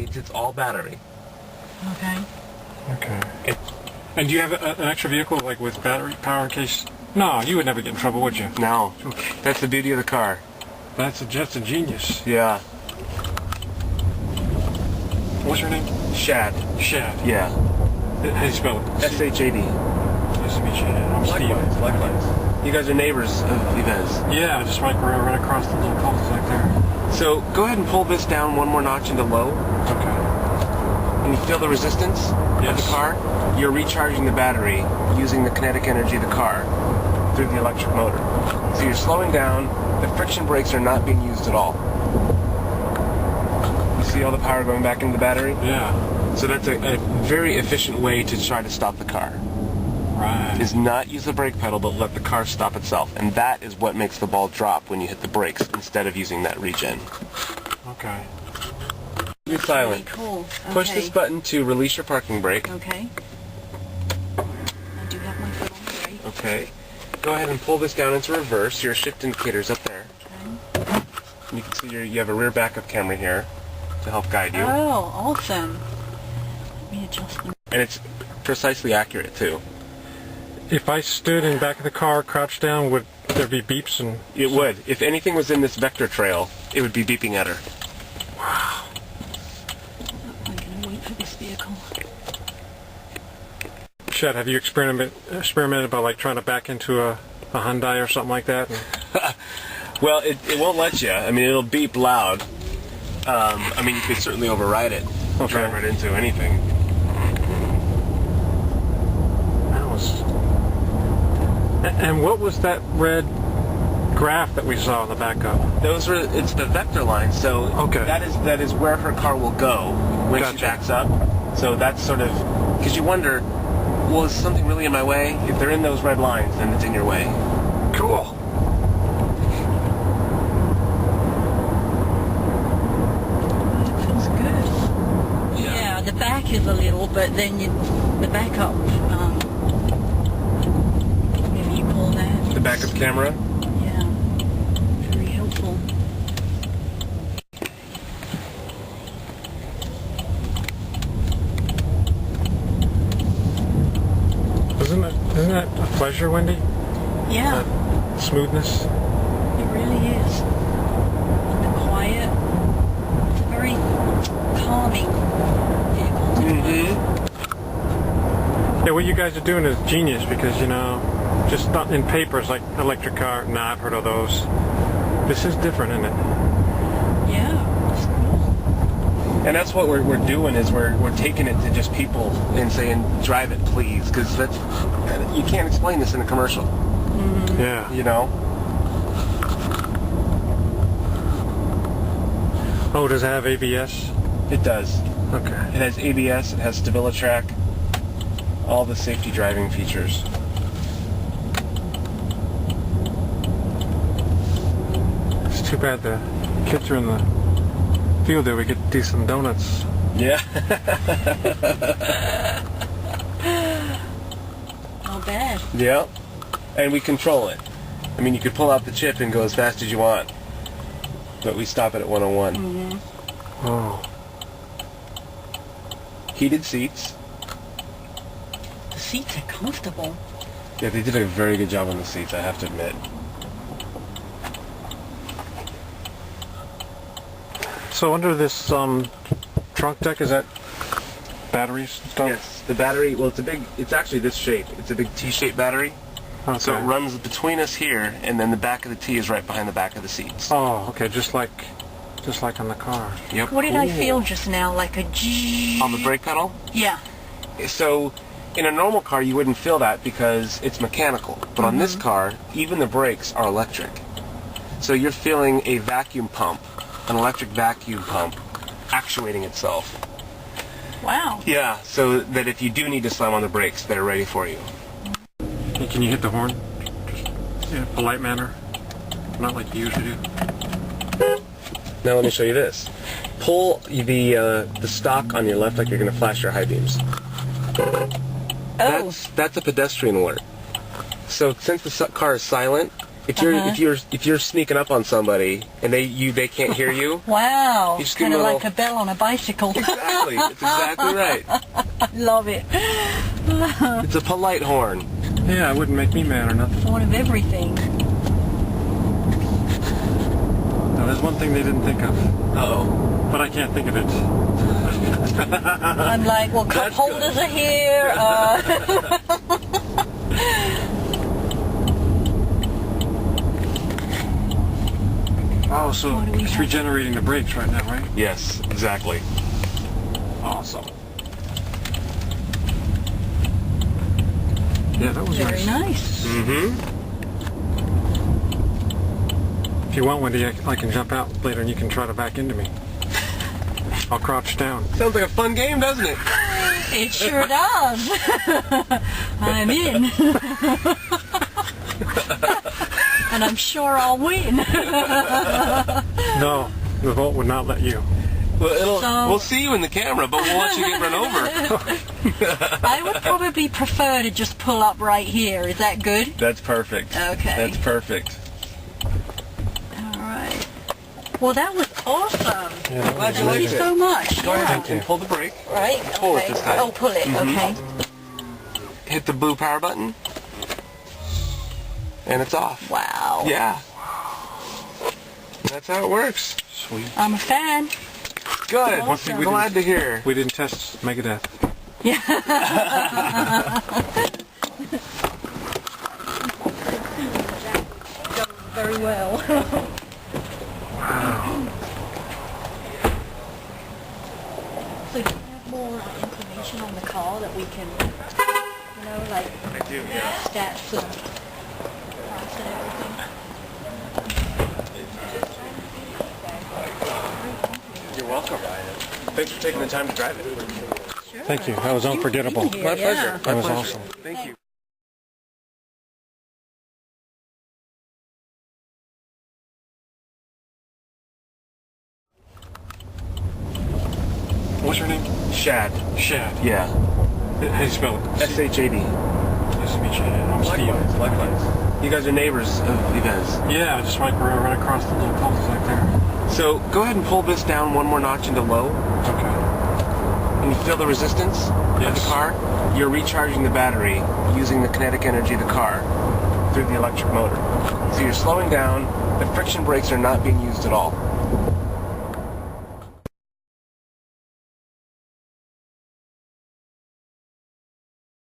means it's all battery. Okay. Okay. And do you have an extra vehicle, like with battery power in case? No, you would never get in trouble, would you? No. Okay. That's the beauty of the car. That's just a genius. Yeah. What's your name? Shad. Shad. Yeah. How do you spell it? S-H-A-D. Nice to meet you. I'm Steve. Likewise. You guys are neighbors of Yves. Yeah, just right across the little cul-de-sac there. So go ahead and pull this down one more notch into low. Okay. And you feel the resistance of the car? You're recharging the battery using the kinetic energy of the car through the electric motor. So you're slowing down. The friction brakes are not being used at all. You see all the power going back into the battery? Yeah. So that's a very efficient way to try to stop the car. Right. Is not use the brake pedal, but let the car stop itself. And that is what makes the ball drop when you hit the brakes instead of using that regen. Okay. Be silent. Cool. Okay. Push this button to release your parking brake. Okay. I do have my foot on the brake. Okay. Go ahead and pull this down into reverse. Your shift indicator's up there. Okay. And you can see you have a rear backup camera here to help guide you. Oh, awesome. Let me adjust them. And it's precisely accurate too. If I stood in back of the car, crouched down, would there be beeps? And It would. If anything was in this vector trail, it would be beeping at her. Wow. I'm going to wait for this vehicle. Shad, have you experimented about like trying to back into a Hyundai or something like that? Well, it won't let you. I mean, it'll beep loud. I mean, you could certainly override it. Okay. Drive right into anything. That was... And what was that red graph that we saw in the backup? It's the vector line, so Okay. that is where her car will go when Gotcha. she backs up. So that's sort of, because you wonder, well, is something really in my way? If they're in those red lines, then it's in your way. Cool. It feels good. Yeah, the back is a little, but then the backup, whatever you call that. The backup camera? Yeah, very helpful. Isn't that a pleasure, Wendy? Yeah, Smoothness? it really is. And the quiet, it's a very calming vehicle to drive. Yeah, what you guys are doing is genius because, you know, just not in papers like electric car. Nah, I've heard of those. This is different, isn't it? Yeah, it's cool. And that's what we're doing is we're taking it to just people and saying, drive it, please, because you can't explain this in a commercial. Yeah. You know? Oh, does it have ABS? It does. Okay. It has ABS, it has StabiliTrak, all the safety driving features. It's too bad the kids are in the field there. We could do some donuts. Yeah. Not bad. Yeah. And we control it. I mean, you could pull out the chip and go as fast as you want, but we stop it at 101. Mm-hmm. Oh. Heated seats. The seats are comfortable. Yeah, they did a very good job on the seats, I have to admit. So under this trunk deck, is that batteries and stuff? Yes, the battery, well, it's actually this shape. It's a big T-shaped battery. Okay. So it runs between us here, and then the back of the T is right behind the back of the seats. Oh, okay, just like on the car. Yep. What did I feel just now? Like a G? On the brake pedal? Yeah. So in a normal car, you wouldn't feel that because it's mechanical. But on this car, even the brakes are electric. So you're feeling a vacuum pump, an electric vacuum pump, actuating itself. Wow. Yeah, so that if you do need to slam on the brakes, they're ready for you. Hey, can you hit the horn? Just in a polite manner. Not like you usually do. Now let me show you this. Pull the stock on your left like you're going to flash your high beams. Oh. That's a pedestrian alert. So since the car is silent, If you're sneaking up on somebody and they can't hear you. Wow. You just give Kind of them a like a bell on a bicycle. Exactly. It's exactly right. I love it. It's a polite horn. Yeah, it wouldn't make me mad or nothing. One of everything. Now, there's one thing they didn't think of, Uh-oh. but I can't think of it. I'm like, well, cup That's holders good. are here. Oh, so What do we it's have? regenerating the brakes right now, right? Yes, exactly. Awesome. Yeah, that was Very nice. Mm-hmm. If you want, Wendy, I can jump out later and you can try to back into me. I'll crouch down. Sounds like a fun game, doesn't it? It sure does. I'm in. And I'm sure I'll win. No, the Volt would not let you. Well, So- we'll see you in the camera, but we'll watch you get run over. I would probably prefer to just pull up right here. Is that good? That's perfect. Okay. That's perfect. All right. Well, that was awesome. Yeah, that Glad was you Thank you liked it. so much. Go ahead Yeah. and pull the brake. Right? Pull it Okay. this time. Oh, pull it. Okay. Hit the blue power button. And it's off. Wow. Yeah. That's how it works. Sweet. I'm a fan. Good. Awesome. Glad to hear. We didn't test Megadeth. Yeah. Very well. So do you have more information on the car that we can, like I do, yeah. stats and price and everything? You're welcome. Thanks for taking the time to drive it. Sure. Thank you. That was unforgettable. Here, My yeah. pleasure. That was My pleasure. awesome. Thank you. What's your name? Shad. Shad. Yeah. How do you spell it? S-H-A-D. Nice to meet you. I'm Steve. Likewise. You guys are neighbors of you guys. Yeah, I just went right across the little cul-de-sac there. So go ahead and pull this down one more notch into low. Okay. And you feel the resistance of Yes. the car? You're recharging the battery using the kinetic energy of the car through the electric motor. So you're slowing down. The friction brakes are not being used at all.